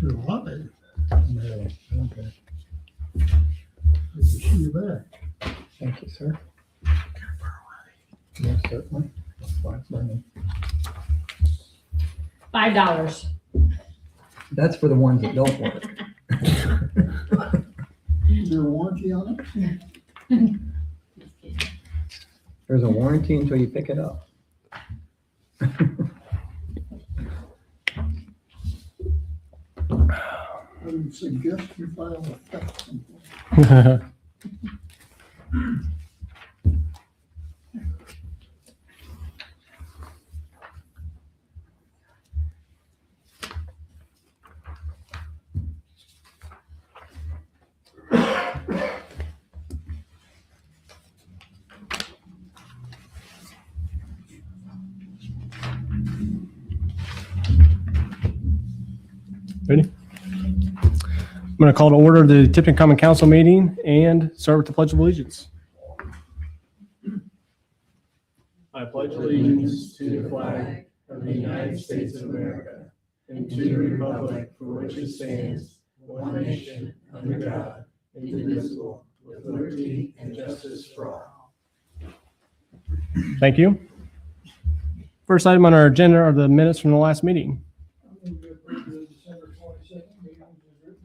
You're alive. No, okay. Good to see you back. Thank you, sir. Yes, certainly. That's fine by me. $5. That's for the ones that don't work. Is there a warranty on it? There's a warranty until you pick it up. I would suggest you file a theft complaint. Ready? I'm going to call to order the Tipton Common Council meeting and start with the Pledge of Allegiance. I pledge allegiance to the flag of the United States of America and to the republic for which it stands, one nation, under God, indivisible, with liberty and justice for all. Thank you. First item on our agenda are the minutes from the last meeting. December 22nd meeting.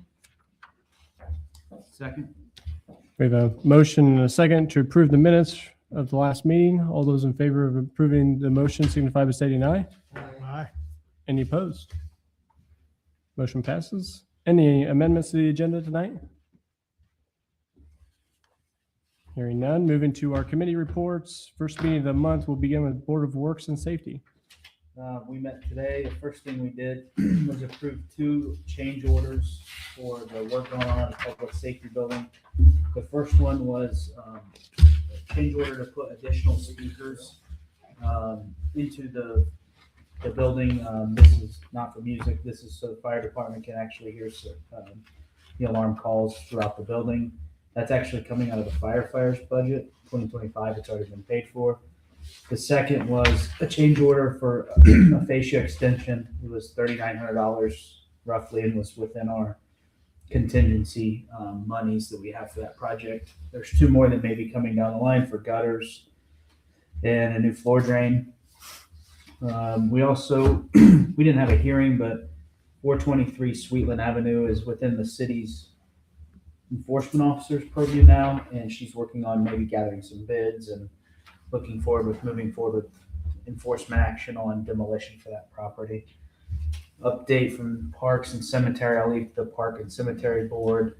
Second. We have a motion and a second to approve the minutes of the last meeting. All those in favor of approving the motion signify by stating aye. Aye. Any opposed? Motion passes. Any amendments to the agenda tonight? Hearing none, moving to our committee reports. First meeting of the month will begin with Board of Works and Safety. We met today. The first thing we did was approve 2 change orders for the work going on in the public safety building. The first one was a change order to put additional speakers into the building. This is not for music. This is so the fire department can actually hear the alarm calls throughout the building. That's actually coming out of the firefighters budget, 2025. It's already been paid for. The second was a change order for a fascia extension. It was $3,900 roughly and was within our contingency monies that we have for that project. There's 2 more that may be coming down the line for gutters and a new floor drain. We also, we didn't have a hearing, but 423 Sweetland Avenue is within the city's enforcement officer's purview now, and she's working on maybe gathering some bids and looking forward with moving forward with enforcement action on demolition for that property. Update from Parks and Cemetery. I'll leave the Park and Cemetery Board.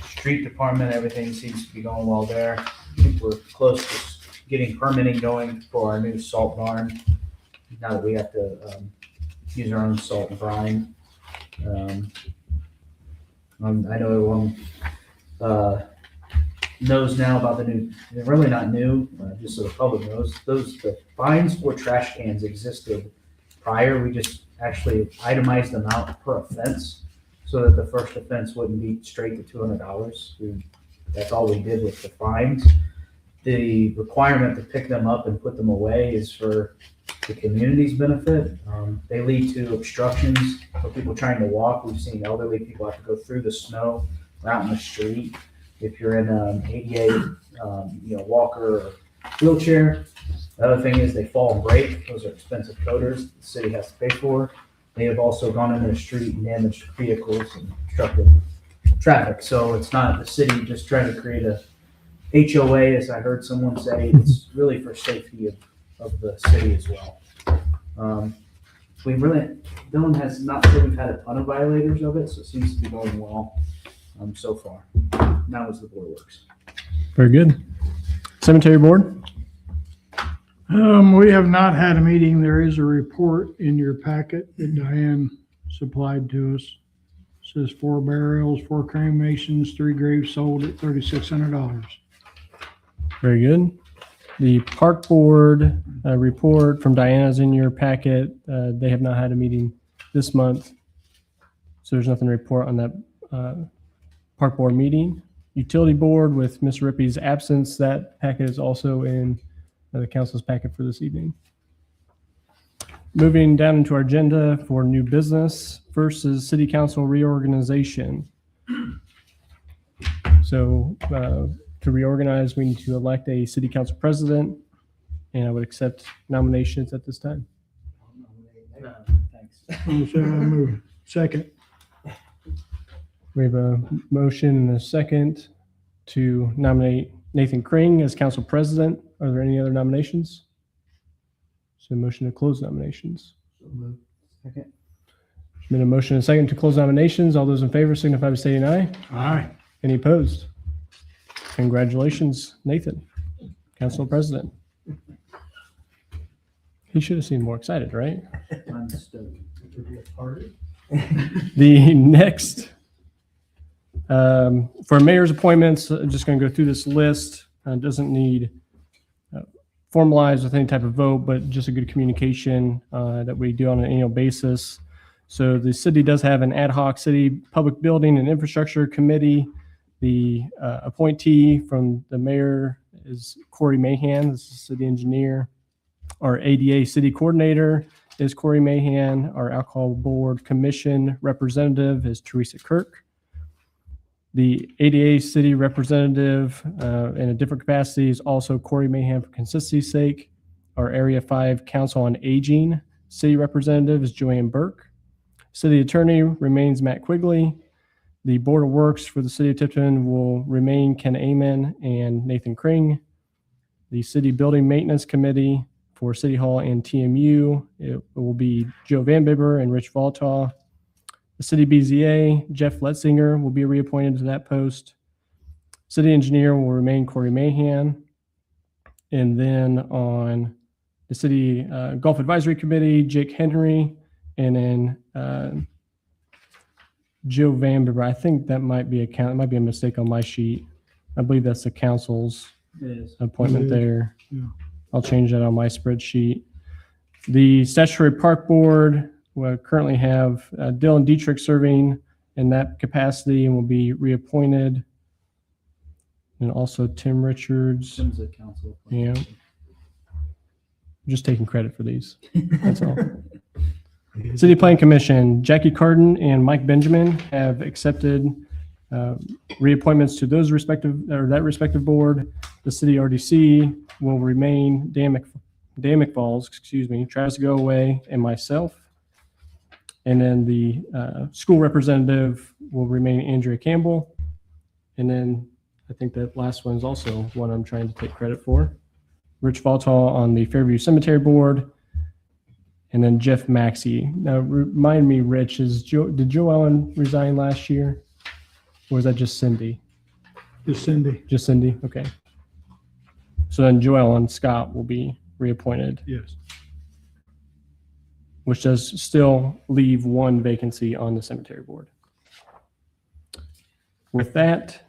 Street Department, everything seems to be going well there. I think we're close to getting permitting going for our new salt barn. Now that we have to use our own salt and brine. I know everyone knows now about the new, they're really not new, just so the public knows, the fines for trash cans existed prior. We just actually itemized them out per offense so that the first offense wouldn't be straight to $200. That's all we did with the fines. The requirement to pick them up and put them away is for the community's benefit. They lead to obstructions for people trying to walk. We've seen elderly people have to go through the snow or out in the street. If you're in an ADA, walker or wheelchair. The other thing is they fall and break. Those are expensive coders the city has to pay for. They have also gone into the street and damaged vehicles and obstructed traffic. So it's not the city just trying to create a HOA, as I heard someone say. It's really for safety of the city as well. Dylan has not said we've had a ton of violators of it, so it seems to be going well so far. Now is the board works. Very good. Cemetery Board? We have not had a meeting. There is a report in your packet that Diane supplied to us. It says 4 burials, 4 cremations, 3 graves sold at $3,600. Very good. The Park Board report from Diana is in your packet. They have not had a meeting this month, so there's nothing to report on that Park Board meeting. Utility Board, with Ms. Rippey's absence, that packet is also in the council's packet for this evening. moving down into our agenda for new business. First is city council reorganization. So to reorganize, we need to elect a city council president, and I would accept nominations at this time. Thanks. So I move. Second. We have a motion and a second to nominate Nathan Kring as council president. Are there any other nominations? So motion to close nominations. Second. There's been a motion and a second to close nominations. All those in favor signify by saying aye. Aye. Any opposed? Congratulations, Nathan, council president. He should have seemed more excited, right? I'm stoked. The next, for mayor's appointments, I'm just going to go through this list. Doesn't need formalized with any type of vote, but just a good communication that we do on an annual basis. So the city does have an ad hoc city public building and infrastructure committee. The appointee from the mayor is Corey Mahan, this is the city engineer. Our ADA city coordinator is Corey Mahan. Our alcohol board commission representative is Teresa Kirk. The ADA city representative in a different capacity is also Corey Mahan for consistency's sake. Our Area 5 Council on Aging city representative is Joanne Burke. City attorney remains Matt Quigley. The Board of Works for the city of Tipton will remain Ken Amen and Nathan Kring. The city building maintenance committee for City Hall and TMU, it will be Joe Van Bibber and Rich Valtaw. The city BZA, Jeff Letzinger will be reappointed to that post. City engineer will remain Corey Mahan. And then on the city golf advisory committee, Jake Henry, and then Joe Van Bibber. I think that might be it might be a mistake on my sheet. I believe that's the council's It is. appointment It is, there. yeah. I'll change that on my spreadsheet. The statutory park board will currently have Dylan Dietrich serving in that capacity and will be reappointed. And also Tim Richards. Tim's a council. Yeah. Just taking credit for these. That's all. City Planning Commission, Jackie Carden and Mike Benjamin have accepted reappointments to those that respective board. The city RDC will remain Dan McFalls, Travis Go-Away, and myself. And then the school representative will remain Andrea Campbell. And then I think that last one is also one I'm trying to take credit for. Rich Valtaw on the Fairview Cemetery Board. And then Jeff Maxey. Now, remind me, Rich, did Joe Ellen resign last year? Or was that just Cindy? Just Cindy. Just Cindy? Okay. So then Joel and Scott will be reappointed, Yes. which does still leave one vacancy on the cemetery board. With that,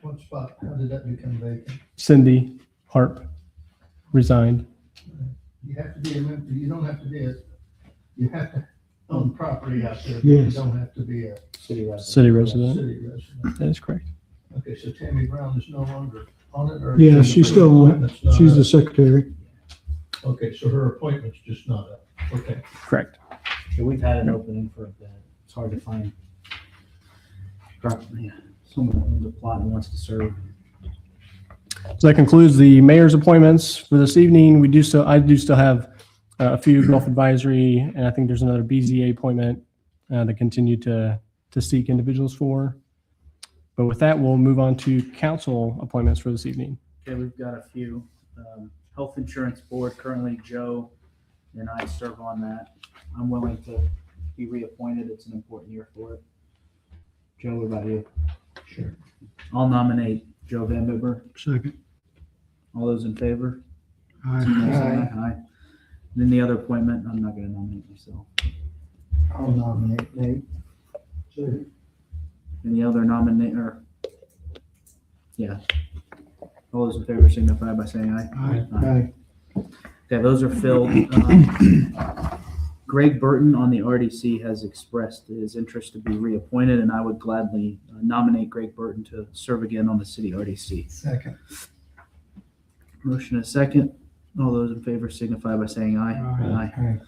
What spot, how did that become vacant? Cindy Harp resigned. You have to be a member, you don't have to be you have to own property out there. but Yes. You don't have to be a City resident. City resident. city resident. That is correct. Okay, so Tammy Brown is no longer on it, or? Yeah, she's still on it. She's the secretary. Okay, so her appointment's just not up, okay. Correct. Yeah, we've had an opening for that. It's hard to find. Yeah, someone who owns a plot and wants to serve. So that concludes the mayor's appointments for this evening. I do still have a few golf advisory, and I think there's another BZA appointment to continue to seek individuals for. But with that, we'll move on to council appointments for this evening. Okay, we've got a few. Health Insurance Board, currently Joe and I serve on that. I'm willing to be reappointed. It's an important year for it. Joe, what about you? Sure. I'll nominate Joe Van Bibber. Second. All those in favor? Aye. Aye. Then the other appointment, I'm not going to nominate myself. I'll nominate Nate. And the other yeah. All those in favor signify by saying aye. Aye. Okay, those are filled. Greg Burton on the RDC has expressed his interest to be reappointed, and I would gladly nominate Greg Burton to serve again on the city RDC. Second. Motion and second. All those in favor signify by saying aye. Aye.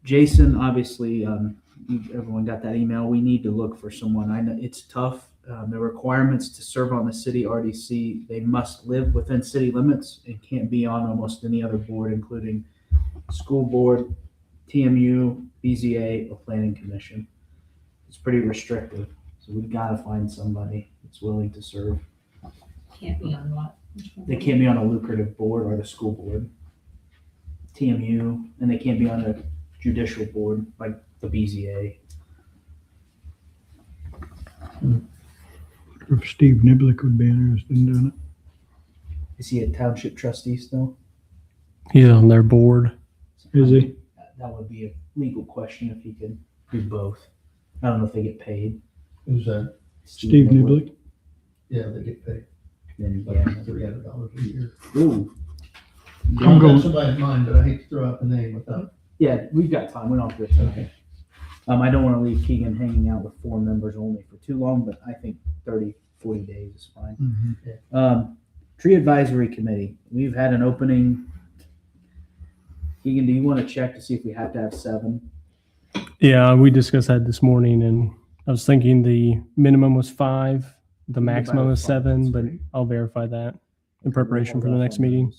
Jason, obviously, everyone got that email. We need to look for someone. I know it's tough. The requirements to serve on the city RDC, they must live within city limits and can't be on almost any other board, including school board, TMU, BZA, or planning commission. It's pretty restrictive. So we've got to find somebody that's willing to serve. Can't be on what? They can't be on a lucrative board or the school board, TMU, and they can't be on a judicial board like the BZA. If Steve Niblick would be interested in doing it. Is he a township trustee still? He's on their board. Is he? That would be a legal question if he could do both. I don't know if they get paid. Who's that? Steve Niblick? Yeah, they get paid Then, like yeah. $300 a year. Ooh. I'm I've going- got somebody in mind, but I hate to throw out the name without. Yeah, we've got time. We don't have to do it today. I don't want to leave Keegan hanging out with 4 members only for too long, but I think 30, 40 days is fine. Mhm. Tree Advisory Committee, we've had an opening. Keegan, do you want to check to see if we have to have 7? Yeah, we discussed that this morning, and I was thinking the minimum was 5, the can maximum buy was 5, 7, that's but great. I'll verify that in preparation for the next meeting.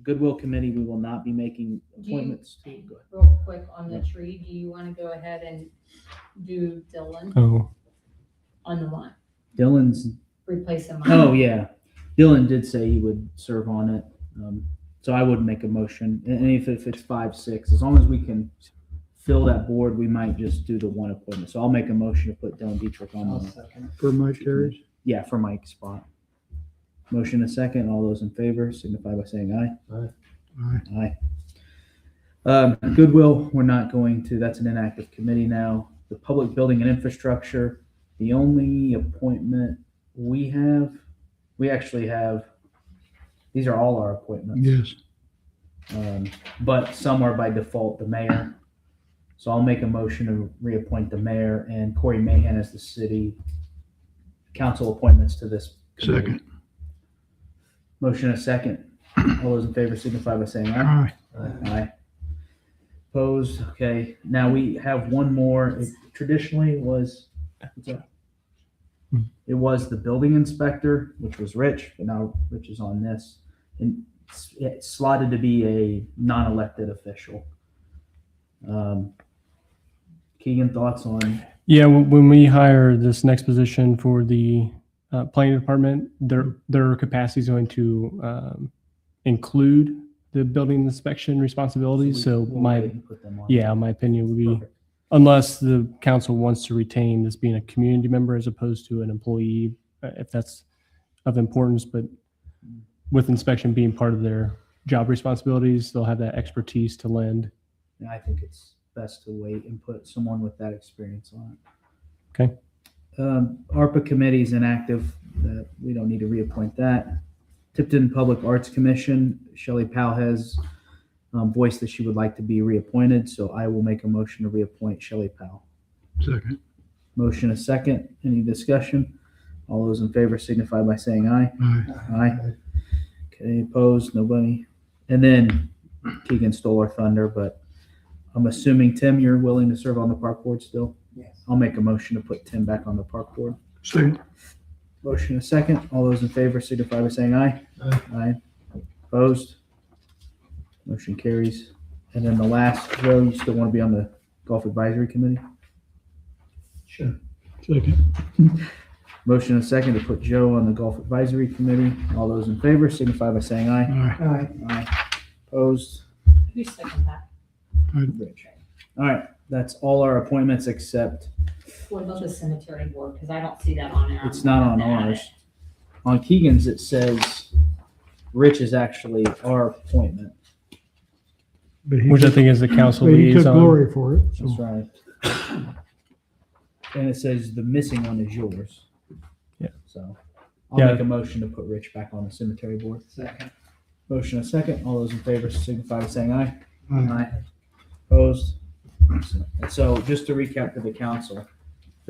Goodwill Committee, we will not be making appointments. to. Go ahead. Real quick on the tree, do you want to go ahead and do Dylan Oh, Um, on the one? Dylan's, Replace him. oh yeah, Dylan did say he would serve on it. So I would make a motion, and if it's 5, 6, as long as we can fill that board, we might just do the one appointment. So I'll make a motion to put Dylan Dietrich on the, For Mike Terry's? yeah, for Mike's spot. Motion a second. All those in favor signify by saying aye. Aye. Aye. Goodwill, we're not going to, that's an inactive committee now. The Public Building and Infrastructure, the only appointment we actually have, these are all our appointments. Yes. But some are by default the mayor. So I'll make a motion to reappoint the mayor and Corey Mahan as the city council appointments to this committee. Second. Motion a second. All those in favor signify by saying aye. Aye. Aye. Opposed? Okay, now we have one more. It traditionally was, it was the building inspector, which was Rich, but now Rich is on this. And it's slotted to be a non-elected official. Keegan, thoughts on? yeah. When we hire this next position for the planning department, their capacity is going to include the building inspection responsibilities. So We'll my go ahead and put them on. my opinion would be, Perfect. unless the council wants to retain this being a community member as opposed to an employee, if that's of importance, but with inspection being part of their job responsibilities, they'll have that expertise to lend. And I think it's best to wait and put someone with that experience on it. Okay. ARPA committee is inactive. We don't need to reappoint that. Tipton Public Arts Commission, Shelley Powell has voiced that she would like to be reappointed, so I will make a motion to reappoint Shelley Powell. Second. Motion a second. Any discussion? All those in favor signify by saying aye. Aye. Aye. Okay, opposed? Nobody. And then Keegan stole our thunder, but I'm assuming, Tim, you're willing to serve on the park board still? Yes. I'll make a motion to put Tim back on the park board. Second. Motion a second. All those in favor signify by saying aye. Aye. Aye. Opposed? Motion carries. And then the last, Joe, you still want to be on the Golf Advisory Committee? Sure. Second. Motion a second to put Joe on the Golf Advisory Committee. All those in favor signify by saying aye. Aye. Aye. Aye. Opposed? Who seconded that? Rich. All right, that's all our appointments except, What about the cemetery board? Because I don't see that on there. it's not on ours. On Keegan's, it says Rich is actually our appointment. But he Which I took- think is the council but he took liaison. glory for it. That's So right. And it says the missing one is yours. Yeah. So I'll Yeah. make a motion to put Rich back on the cemetery board. Second. Motion a second. All those in favor signify by saying aye. Aye. Opposed? And so just to recap to the council,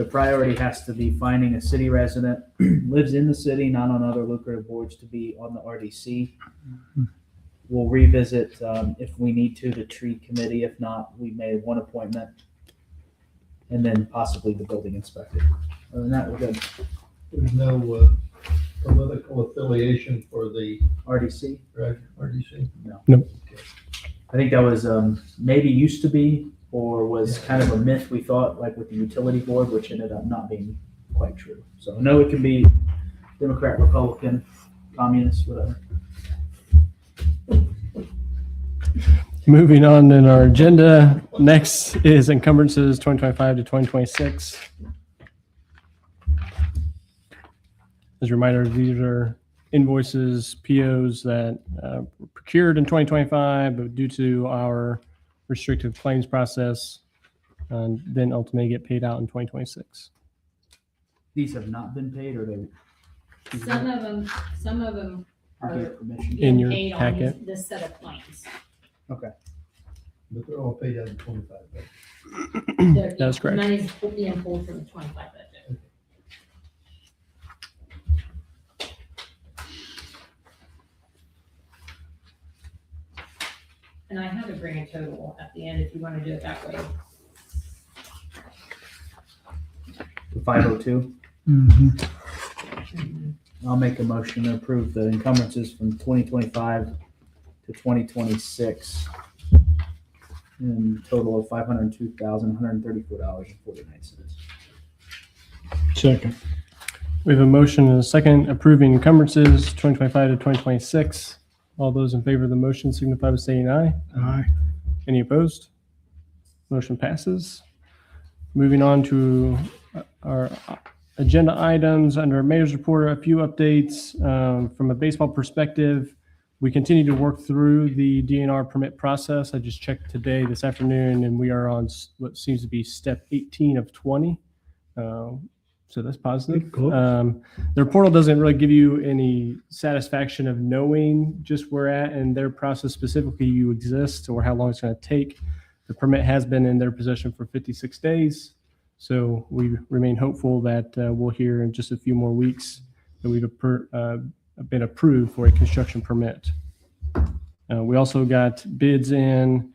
The priority has to be finding a city resident, lives in the city, not on other lucrative boards, to be on the RDC. We'll revisit, if we need to, the tree committee. If not, we made one appointment. And then possibly the building inspector. Other than that, we're good. There's no political affiliation for the RDC? RDC? I think that was, maybe used to be, or was kind of a myth we thought, like with the utility board, which ended up not being quite true. So no, it can be Democrat, Republican, Communist, whatever. Moving on in our agenda, next is encumbrances 2025 to 2026. As a reminder, these are invoices, POs that were procured in 2025, but due to our restrictive claims process, then ultimately get paid out in 2026. These have not been paid, or they? Some of them You are get permission? In your paid on packet. this set of claims. But they're all paid out of 25. Right? That's correct. Money's being pulled from the 25 budget. And I have to bring a total at the end if you want to do it that way. The 502? Mhm. I'll make a motion to approve the encumbrances from 2025 to 2026 in total of $502,134.49. Second. We have a motion and a second approving encumbrances 2025 to 2026. All those in favor of the motion signify by saying aye. Aye. Any opposed? Motion passes. Moving on to our agenda items under Mayor's Report, a few updates. From a baseball perspective, we continue to work through the DNR permit process. I just checked today, this afternoon, and we are on what seems to be step 18 of 20. So that's positive. Cool. Their portal doesn't really give you any satisfaction of knowing just where at in their process specifically you exist or how long it's going to take. The permit has been in their possession for 56 days. So we remain hopeful that we'll hear in just a few more weeks that we've been approved for a construction permit. We also got bids in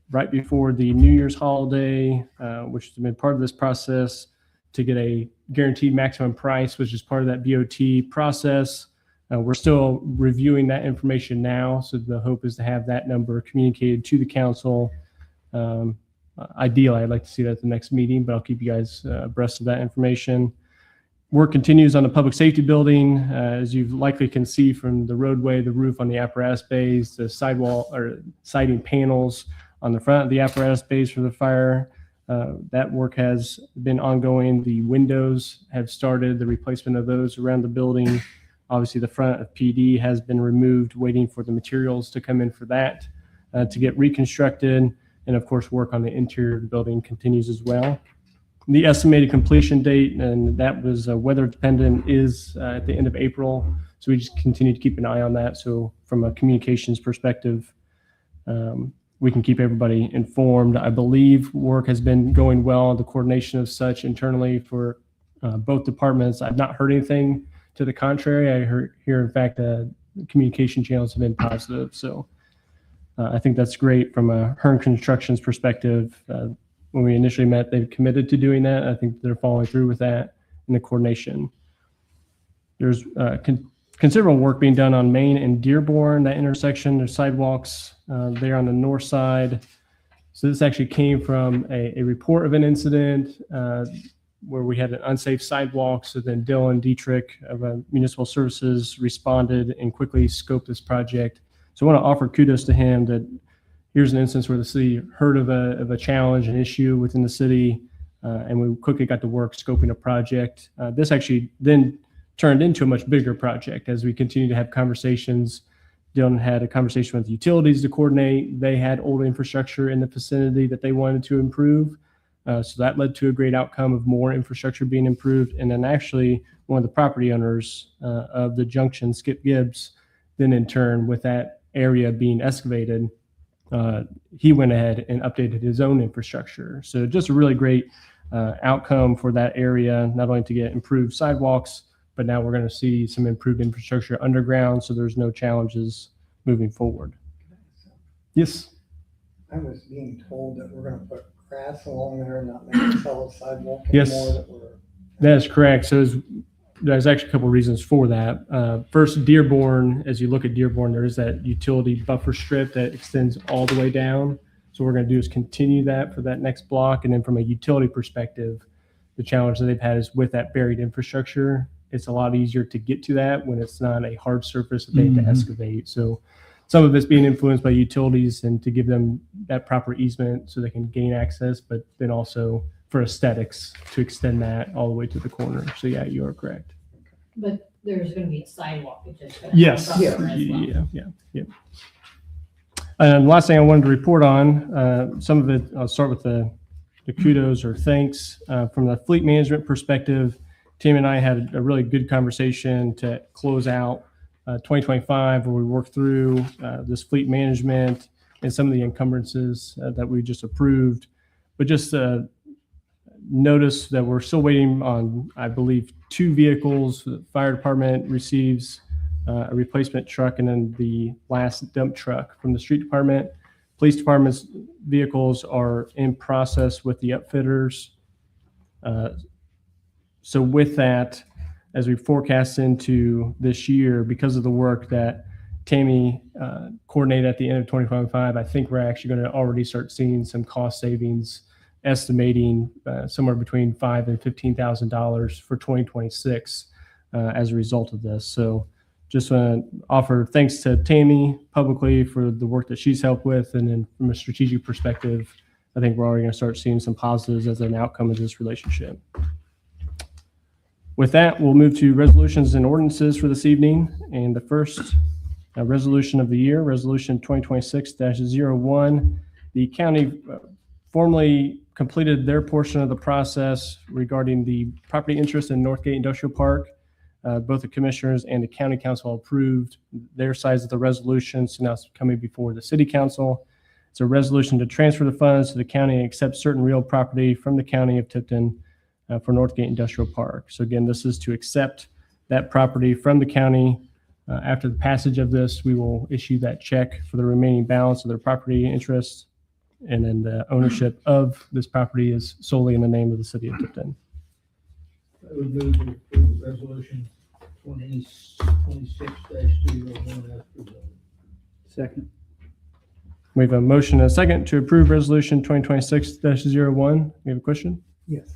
right before the New Year's holiday, which has been part of this process, to get a guaranteed maximum price, which is part of that BOT process. We're still reviewing that information now, so the hope is to have that number communicated to the council. Ideally, I'd like to see that at the next meeting, but I'll keep you guys abreast of that information. Work continues on the public safety building. As you likely can see from the roadway, the roof on the apparatus bays, the sidewall or siding panels on the front of the apparatus bays for the fire. That work has been ongoing. The windows have started, the replacement of those around the building. Obviously, the front of PD has been removed, waiting for the materials to come in for that to get reconstructed. And of course, work on the interior of the building continues as well. The estimated completion date, and that was weather dependent, is at the end of April. So we just continue to keep an eye on that. So from a communications perspective, we can keep everybody informed. I believe work has been going well, the coordination of such internally for both departments. I've not heard anything to the contrary. I hear, in fact, communication channels have been positive. So I think that's great from a Hearn Construction's perspective. When we initially met, they've committed to doing that. I think they're following through with that in the coordination. There's considerable work being done on Main and Dearborn, that intersection. There's sidewalks there on the north side. So this actually came from a report of an incident where we had an unsafe sidewalk. So then Dylan Dietrich of Municipal Services responded and quickly scoped this project. So I want to offer kudos to him that here's an instance where the city heard of a challenge, an issue within the city, and we quickly got to work scoping a project. This actually then turned into a much bigger project as we continue to have conversations. Dylan had a conversation with utilities to coordinate. They had old infrastructure in the vicinity that they wanted to improve. So that led to a great outcome of more infrastructure being improved. And then actually one of the property owners of the junction, Skip Gibbs, then in turn with that area being excavated, he went ahead and updated his own infrastructure. So just a really great outcome for that area, not only to get improved sidewalks, but now we're going to see some improved infrastructure underground, so there's no challenges moving forward. Yes. I was being told that we're gonna put grass along there and not make a solid sidewalk Yes. anymore, that we're. That is correct. So there's actually a couple of reasons for that. First, Dearborn, as you look at Dearborn, there is that utility buffer strip that extends all the way down. So what we're going to do is continue that for that next block. And then from a utility perspective, the challenge that they've had is with that buried infrastructure, it's a lot easier to get to that when it's not a hard surface that they have to excavate. So some of it's being influenced by utilities and to give them that proper easement so they can gain access, but then also for aesthetics to extend that all the way to the corner. So yeah, you are correct. But there's gonna be a sidewalk, which is gonna. Yes. come across there as well. Yeah. And last thing I wanted to report on, some of it, I'll start with the kudos or thanks. From the fleet management perspective, Tim and I had a really good conversation to close out 2025, where we worked through this fleet management and some of the encumbrances that we just approved. But just notice that we're still waiting on, I believe, 2 vehicles. The fire department receives a replacement truck, and then the last dump truck from the street department. Police department's vehicles are in process with the upfitters. So with that, as we forecast into this year, because of the work that Tammy coordinated at the end of 2025, I think we're actually going to already start seeing some cost savings, estimating somewhere between $5,000 and $15,000 for 2026 as a result of this. So just want to offer thanks to Tammy publicly for the work that she's helped with. And then from a strategic perspective, I think we're already going to start seeing some positives as an outcome of this relationship. With that, we'll move to resolutions and ordinances for this evening. And the first resolution of the year, Resolution 2026-01. The county formally completed their portion of the process regarding the property interest in Northgate Industrial Park. Both the commissioners and the county council approved their sides of the resolution, so now it's coming before the city council. It's a resolution to transfer the funds to the county and accept certain real property from the county of Tipton for Northgate Industrial Park. So again, this is to accept that property from the county. After the passage of this, we will issue that check for the remaining balance of their property interest, and then the ownership of this property is solely in the name of the city of Tipton. I would move to approve resolution 2026-201 as presented. Second. We have a motion and a second to approve resolution 2026-01. You have a question? Yes.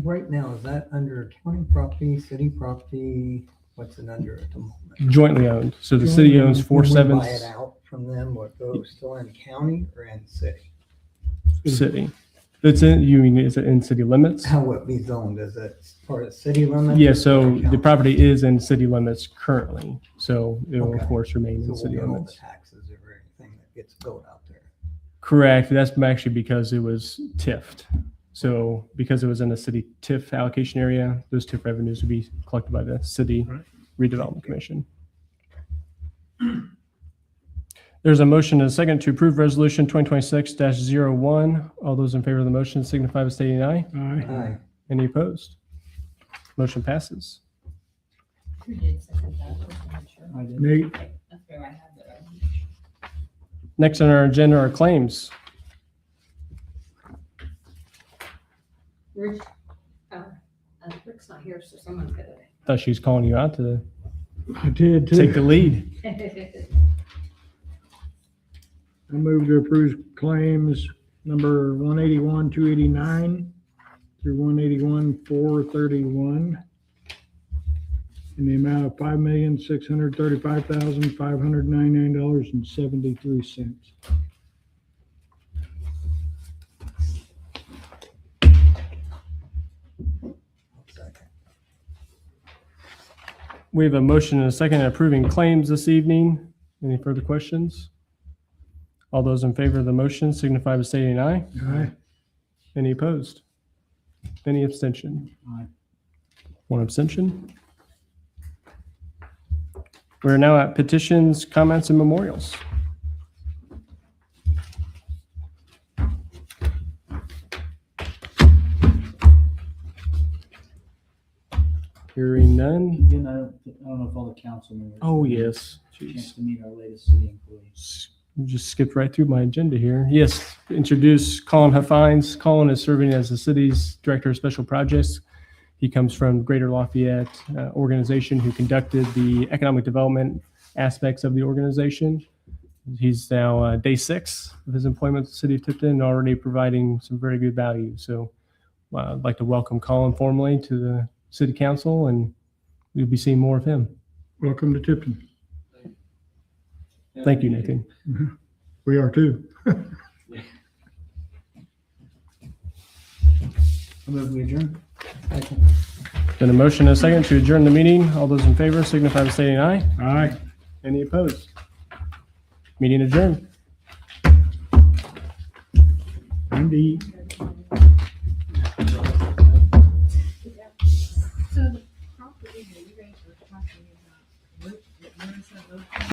Right now, is that under county property, city property? What's it under at the moment? Jointly owned. So the city owns When we 4/7 buy it out from them, what goes still in county or in city? city. It's in, you mean, is it in city limits? How would it be zoned? Is it part of city limits? Yeah, or so county? the property is in city limits currently. So it will of Okay. course remain So in city we'll get all the limits. taxes or anything that gets built out there. Correct. That's actually because it was TIFed. So because it was in a city TIF allocation area, those TIF revenues would be collected by the city redevelopment commission. There's a motion and a second to approve resolution 2026-01. All those in favor of the motion signify by stating aye. Aye. Aye. Any opposed? Motion passes. Who did second that? Just to make sure. I did. Nate, Okay, that's where I have it. Next on our agenda are claims. Rich, Rick's not here, so someone's gonna. Thought she was calling you out to I did take the too. lead. I move to approve claims number 181, 289 through 181, 431 in the amount of $5,635,599.73. Second. We have a motion and a second approving claims this evening. Any further questions? All those in favor of the motion signify by stating aye. Aye. Any opposed? Any abstention? Aye. One abstention. We're now at petitions, comments, and memorials. don't know if all the council members. Oh, yes. had a Chance Jeez. to meet our latest city employees. Just skipped right through my agenda here. Yes, introduce Colin Huffines. Colin is serving as the city's Director of Special Projects. He comes from Greater Lafayette organization who conducted the economic development aspects of the organization. He's now day 6 of his employment with the city of Tipton and already providing some very good value. So I'd like to welcome Colin formally to the city council, and we'll be seeing more of him. Welcome to Tipton. Thank you, Nathan. We are too. I move we adjourn. Been a motion and a second to adjourn the meeting. All those in favor signify by stating aye. Aye. Any opposed? Meeting adjourned. Indeed. So the property that you guys were talking about, where is that located?